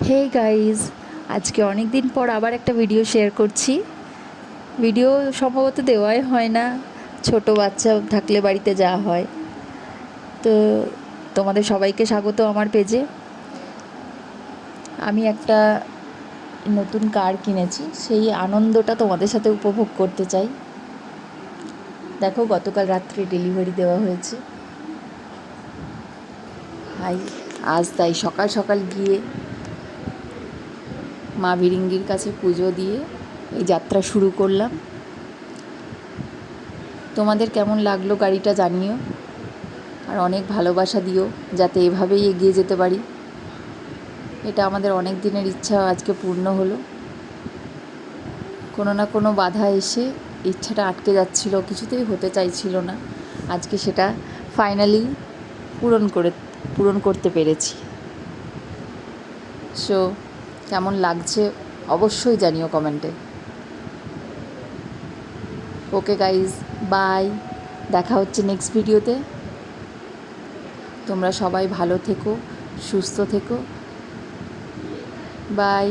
Hey guys, আজকে অনেক দিন পর আবার একটা ভিডিও শেয়ার করছি। ভিডিও সম্ভবত দেওয়াই হয় না, ছোট বাচ্চা থাকলে বাড়িতে যাওয়া হয়। তো তোমাদের সবাইকে স্বাগত আমার পেজে। আমি একটা নতুন কার কিনেছি, সেই আনন্দটা তোমাদের সাথে উপভোগ করতে চাই। দেখো, গতকাল রাত্রে ডেলিভারি দেওয়া হয়েছে। আজ তাই সকাল সকাল গিয়ে মা ভিরিঙ্গির কাছে পুজো দিয়ে এই যাত্রা শুরু করলাম। তোমাদের কেমন লাগলো গাড়িটা জানিও, আর অনেক ভালোবাসা দিও যাতে এভাবেই এগিয়ে যেতে পারি। এটা আমাদের অনেক দিনের ইচ্ছা আজকে পূর্ণ হলো। কোনো না কোনো বাধা এসে ইচ্ছাটা আটকে যাচ্ছিল, কিছুতেই হতে চাইছিল না। আজকে সেটা ফাইনালি পূরণ করতে পেরেছি। সো কেমন লাগছে অবশ্যই জানিও কমেন্টে। ওকে গাইজ, বাই, দেখা হচ্ছে নেক্সট ভিডিওতে। তোমরা সবাই ভালো থেকো, সুস্থ থেকো, বাই।